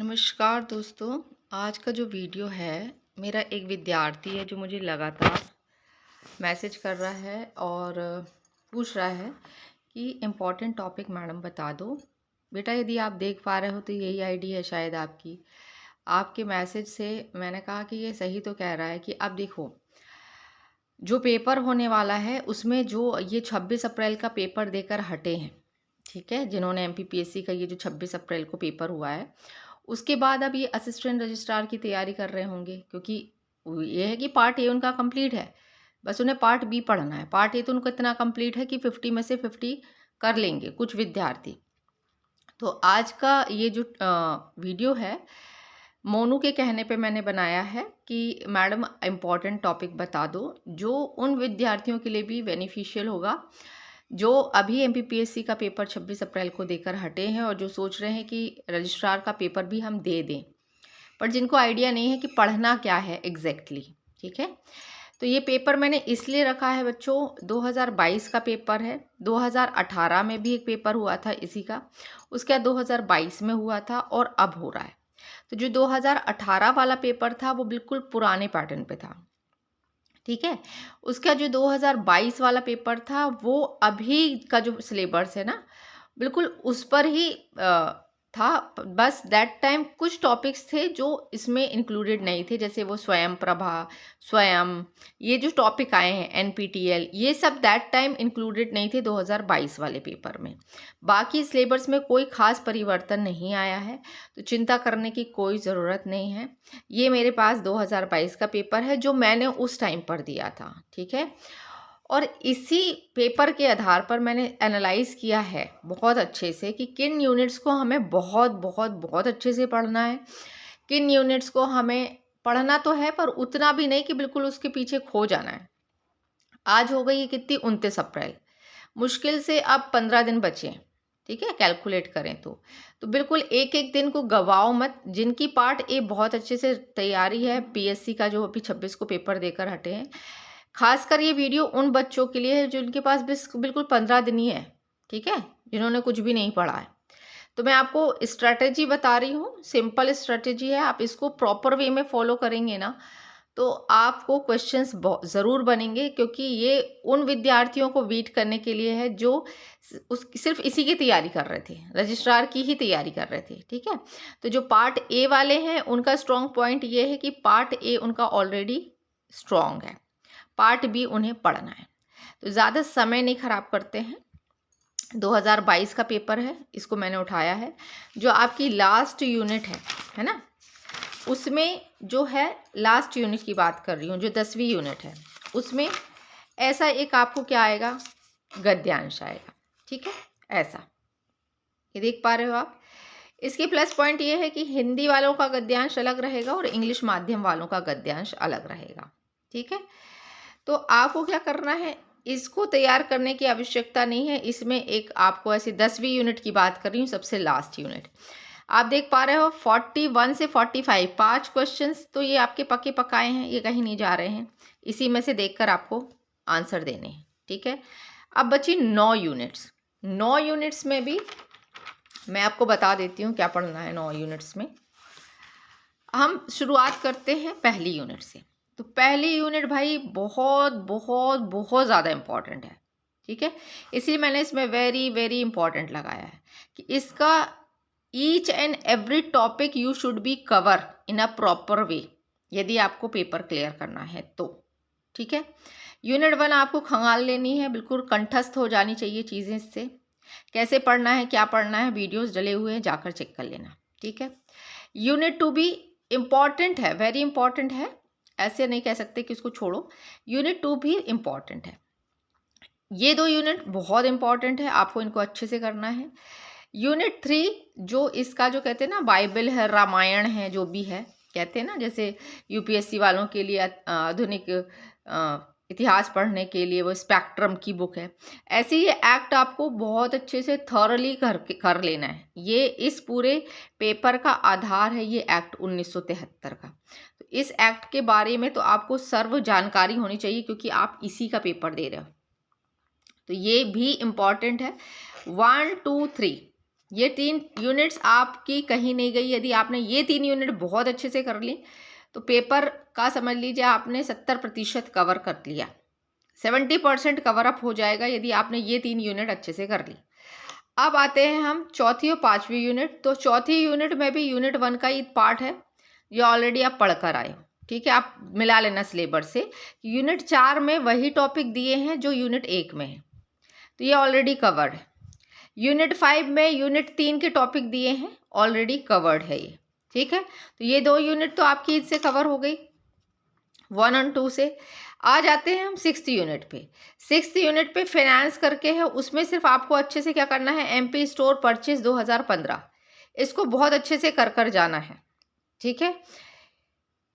नमस्कार दोस्तों। आज का जो वीडियो है, मेरा एक विद्यार्थी है जो मुझे लगातार मैसेज कर रहा है और पूछ रहा है कि इम्पोर्टेंट टॉपिक मैडम बता दो। बेटा, यदि आप देख पा रहे हो तो यही आईडी है शायद आपकी। आपके मैसेज से मैंने कहा कि ये सही तो कह रहा है कि अब देखो, जो पेपर होने वाला है उसमें जो ये 26 अप्रैल का पेपर देकर हटे हैं, ठीक है, जिन्होंने एमपीपीएससी का ये जो 26 अप्रैल को पेपर हुआ है, उसके बाद अब ये असिस्टेंट रजिस्ट्रार की तैयारी कर रहे होंगे, क्योंकि ये है कि पार्ट ए उनका कंप्लीट है, बस उन्हें पार्ट बी पढ़ना है। पार्ट ए तो उनको इतना कंप्लीट है कि 50 में से 50 कर लेंगे कुछ विद्यार्थी। तो आज का ये जो वीडियो है, मोनू के कहने पे मैंने बनाया है कि मैडम इम्पॉर्टेंट टॉपिक बता दो जो उन विद्यार्थियों के लिए भी बेनिफिशियल होगा जो अभी एमपीपीएससी का पेपर 26 अप्रैल को देकर हटे हैं और जो सोच रहे हैं कि रजिस्ट्रार का पेपर भी हम दे दें, पर जिनको आइडिया नहीं है कि पढ़ना क्या है एग्जैक्टली। ठीक है, तो ये पेपर मैंने इसलिए रखा है बच्चों, 2022 का पेपर है। 2018 में भी एक पेपर हुआ था इसी का, उसके बाद 2022 में हुआ था और अब हो रहा है। तो जो 2018 वाला पेपर था वो बिल्कुल पुराने पैटर्न पे था, ठीक है। उसका जो 2022 वाला पेपर था वो अभी का जो सिलेबस है ना, बिल्कुल उस पर ही था। बस दैट टाइम कुछ टॉपिक्स थे जो इसमें इंक्लूडेड नहीं थे, जैसे वो स्वयं प्रभा, स्वयं, ये जो टॉपिक आए हैं एनपीटीएल, ये सब दैट टाइम इंक्लूडेड नहीं थे 2022 वाले पेपर में। बाकी सिलेबस में कोई खास परिवर्तन नहीं आया है, तो चिंता करने की कोई ज़रूरत नहीं है। ये मेरे पास 2022 का पेपर है जो मैंने उस टाइम पर दिया था, ठीक है। और इसी पेपर के आधार पर मैंने एनालाइज किया है बहुत अच्छे से कि किन यूनिट्स को हमें बहुत बहुत बहुत अच्छे से पढ़ना है, किन यूनिट्स को हमें पढ़ना तो है पर उतना भी नहीं कि बिल्कुल उसके पीछे खो जाना है। आज हो गई कितनी, 29 अप्रैल, मुश्किल से अब 15 दिन बचे हैं, ठीक है, कैलकुलेट करें तो बिल्कुल एक एक दिन को गवाओ मत। जिनकी पार्ट ए बहुत अच्छे से तैयारी है, पीएससी का जो अभी 26 को पेपर देकर हटे हैं, खासकर ये वीडियो उन बच्चों के लिए है जिनके पास बिल्कुल 15 दिन ही है, ठीक है, जिन्होंने कुछ भी नहीं पढ़ा है। तो मैं आपको स्ट्रैटेजी बता रही हूँ, सिंपल स्ट्रैटेजी है, आप इसको प्रॉपर वे में फॉलो करेंगे ना तो आपको क्वेश्चंस ज़रूर बनेंगे, क्योंकि ये उन विद्यार्थियों को बीट करने के लिए है जो सिर्फ इसी की तैयारी कर रहे थे, रजिस्ट्रार की ही तैयारी कर रहे थे, ठीक है। तो जो पार्ट ए वाले हैं उनका स्ट्रॉन्ग पॉइंट ये है कि पार्ट ए उनका ऑलरेडी स्ट्रॉन्ग है, पार्ट बी उन्हें पढ़ना है। तो ज़्यादा समय नहीं खराब करते हैं। 2022 का पेपर है, इसको मैंने उठाया है। जो आपकी लास्ट यूनिट है ना, उसमें जो है लास्ट यूनिट की बात कर रही हूँ, जो 10वीं यूनिट है, उसमें ऐसा एक आपको क्या आएगा, गद्यांश आएगा, ठीक है, ऐसा ये देख पा रहे हो आप। इसकी प्लस पॉइंट ये है कि हिंदी वालों का गद्यांश अलग रहेगा और इंग्लिश माध्यम वालों का गद्यांश अलग रहेगा, ठीक है। तो आपको क्या करना है, इसको तैयार करने की आवश्यकता नहीं है। इसमें एक आपको ऐसी 10वीं यूनिट की बात कर रही हूँ, सबसे लास्ट यूनिट। आप देख पा रहे हो 41 से 45 5 क्वेश्चंस तो ये आपके पक्के पकाए हैं, ये कहीं नहीं जा रहे हैं, इसी में से देखकर आपको आंसर देने हैं, ठीक है। अब बची 9 यूनिट्स। 9 यूनिट्स में भी मैं आपको बता देती हूँ क्या पढ़ना है। 9 यूनिट्स में हम शुरुआत करते हैं पहली यूनिट से। तो पहली यूनिट भाई बहुत बहुत बहुत ज़्यादा इम्पॉर्टेंट है, ठीक है, इसलिए मैंने इसमें वेरी वेरी इंपॉर्टेंट लगाया है कि इसका each and every topic you should be cover in a proper way, यदि आपको पेपर क्लियर करना है तो, ठीक है। यूनिट 1 आपको खंगाल लेनी है, बिल्कुल कंठस्थ हो जानी चाहिए चीज़ें। इससे कैसे पढ़ना है, क्या पढ़ना है, वीडियोस डले हुए हैं, जाकर चेक कर लेना, ठीक है। यूनिट 2 भी इम्पॉर्टेंट है, वेरी इंपॉर्टेंट है, ऐसे नहीं कह सकते कि उसको छोड़ो। यूनिट 2 भी इम्पॉर्टेंट है। ये 2 यूनिट बहुत इंपॉर्टेंट है, आपको इनको अच्छे से करना है। यूनिट 3 जो इसका जो कहते हैं ना बाइबल है, रामायण है, जो भी है कहते हैं ना, जैसे यूपीएससी वालों के लिए आधुनिक इतिहास पढ़ने के लिए वो स्पेक्ट्रम की बुक है, ऐसे ये एक्ट आपको बहुत अच्छे से थॉरली कर लेना है। ये इस पूरे पेपर का आधार है, ये एक्ट 1973 का। तो इस एक्ट के बारे में तो आपको सर्व जानकारी होनी चाहिए, क्योंकि आप इसी का पेपर दे रहे हो। तो ये भी इम्पॉर्टेंट है। 1 2 3 ये 3 यूनिट्स आपकी कहीं नहीं गई। यदि आपने ये 3 यूनिट बहुत अच्छे से कर ली तो पेपर का समझ लीजिए आपने 70% कवर कर लिया, 70% कवर अप हो जाएगा यदि आपने ये 3 यूनिट अच्छे से कर ली। अब आते हैं हम चौथी और पांचवी यूनिट। तो चौथी यूनिट में भी यूनिट 1 का ही पार्ट है, ये ऑलरेडी आप पढ़ कर आए हो, ठीक है। आप मिला लेना सिलेबस से। यूनिट 4 में वही टॉपिक दिए हैं जो यूनिट 1 में है, तो ये ऑलरेडी कवर्ड है। यूनिट 5 में यूनिट 3 के टॉपिक दिए हैं, ऑलरेडी कवर्ड है ये, ठीक है। तो ये 2 यूनिट तो आपकी इससे कवर हो गई 1 और 2 से। आ जाते हैं हम 6th यूनिट पे। 6th यूनिट पे फाइनेंस करके है, उसमें सिर्फ आपको अच्छे से क्या करना है, एमपी स्टोर परचेज 2015, इसको बहुत अच्छे से कर जाना है, ठीक है।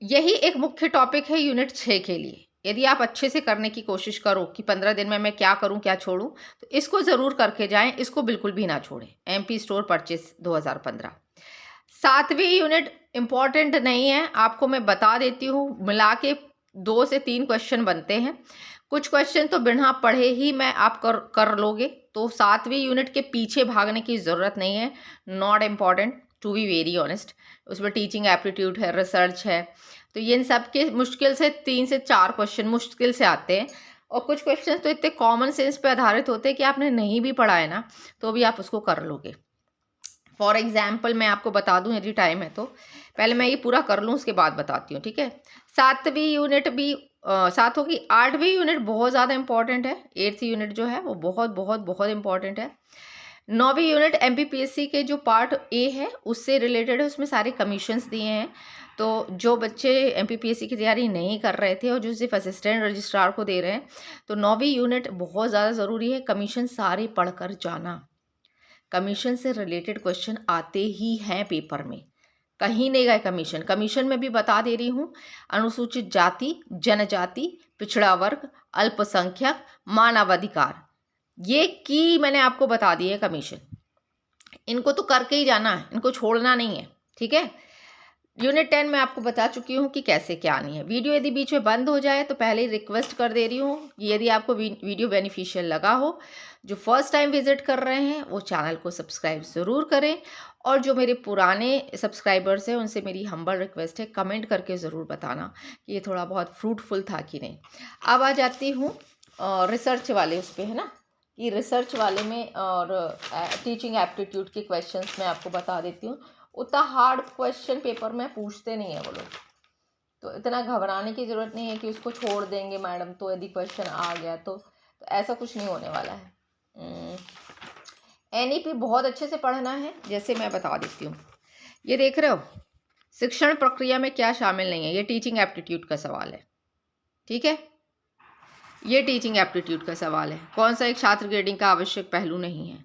यही एक मुख्य टॉपिक है यूनिट 6 के लिए। यदि आप अच्छे से करने की कोशिश करो कि 15 दिन में मैं क्या करूं क्या छोड़ूं, तो इसको ज़रूर करके जाएं, इसको बिल्कुल भी ना छोड़ें। MP store purchase 2015। 7वीं यूनिट इम्पॉर्टेंट नहीं है, आपको मैं बता देती हूँ, मिला के 2 से 3 क्वेश्चन बनते हैं। कुछ क्वेश्चन तो बिना पढ़े ही मैं आप कर लोगे, तो 7वीं यूनिट के पीछे भागने की ज़रूरत नहीं है। Not important to be very honest. उसमें टीचिंग एप्टीट्यूड है, रिसर्च है, तो इन सब के मुश्किल से 3 से 4 क्वेश्चन मुश्किल से आते हैं। और कुछ क्वेश्चन तो इतने कॉमन सेंस पे आधारित होते हैं कि आपने नहीं भी पढ़ा है ना तो भी आप उसको कर लोगे। फॉर एग्जाम्पल मैं आपको बता दूं, यदि टाइम है तो पहले मैं ये पूरा कर लूँ, उसके बाद बताती हूँ, ठीक है। 7वीं यूनिट भी 7 होगी। 8वीं यूनिट बहुत ज़्यादा इंपॉर्टेंट है। 8th यूनिट जो है वो बहुत बहुत बहुत इंपॉर्टेंट है। 9वीं यूनिट एमपीपीएससी के जो पार्ट ए है उससे रिलेटेड है, उसमें सारे कमीशंस दिए हैं। तो जो बच्चे एमपीपीएससी की तैयारी नहीं कर रहे थे और जो सिर्फ असिस्टेंट रजिस्ट्रार को दे रहे हैं, तो 9वीं यूनिट बहुत ज़्यादा ज़रूरी है। कमीशन सारे पढ़कर जाना, कमीशन से रिलेटेड क्वेश्चन आते ही हैं पेपर में, कहीं नहीं गए कमीशन। कमीशन में भी बता दे रही हूँ, अनुसूचित जाति, जनजाति, पिछड़ा वर्ग, अल्पसंख्यक, मानवाधिकार, ये की मैंने आपको बता दी है कमीशन। इनको तो करके ही जाना है, इनको छोड़ना नहीं है, ठीक है। यूनिट 10 में आपको बता चुकी हूँ कि कैसे क्या आनी है। वीडियो यदि बीच में बंद हो जाए तो पहले ही रिक्वेस्ट कर दे रही हूँ कि यदि आपको वीडियो बेनिफिशियल लगा हो, जो फर्स्ट टाइम विजिट कर रहे हैं वो चैनल को सब्सक्राइब ज़रूर करें, और जो मेरे पुराने सब्सक्राइबर्स हैं उनसे मेरी हम्बल रिक्वेस्ट है, कमेंट करके ज़रूर बताना कि ये थोड़ा बहुत फ्रूटफुल था कि नहीं। अब आ जाती हूँ रिसर्च वाले उस पर, है ना, कि रिसर्च वाले में और टीचिंग एप्टीट्यूड के क्वेश्चंस मैं आपको बता देती हूँ। उतना हार्ड क्वेश्चन पेपर में पूछते नहीं है वो लोग, तो इतना घबराने की ज़रूरत नहीं है कि उसको छोड़ देंगे मैडम तो यदि क्वेश्चन आ गया तो ऐसा कुछ नहीं होने वाला है। एनईपी बहुत अच्छे से पढ़ना है, जैसे मैं बता देती हूँ। ये देख रहे हो, शिक्षण प्रक्रिया में क्या शामिल नहीं है, ये टीचिंग एप्टीट्यूड का सवाल है, ठीक है। ये टीचिंग एप्टीट्यूड का सवाल है, कौन सा एक छात्र ग्रेडिंग का आवश्यक पहलू नहीं है,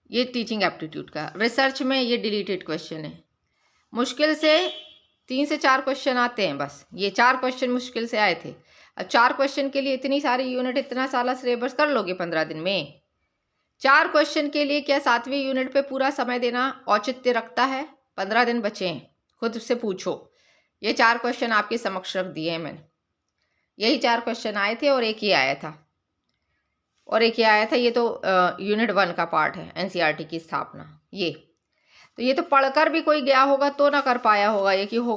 ये टीचिंग एप्टीट्यूड का। रिसर्च में ये डिलीटेड क्वेश्चन है, मुश्किल से 3 से 4 क्वेश्चन आते हैं, बस ये 4 क्वेश्चन मुश्किल से आए थे। अब 4 क्वेश्चन के लिए इतनी सारी यूनिट, इतना सारा सिलेबस कर लोगे 15 दिन में? 4 क्वेश्चन के लिए क्या 7वीं यूनिट पे पूरा समय देना औचित्य रखता है? 15 दिन बचे हैं, खुद से पूछो। ये 4 क्वेश्चन आपके समक्ष रख दिए हैं मैंने, यही 4 क्वेश्चन आए थे और एक ही आया था, ये तो यूनिट 1 का पार्ट है, एनसीईआरटी की स्थापना। ये तो पढ़कर भी कोई गया होगा तो ना कर पाया होगा ये कि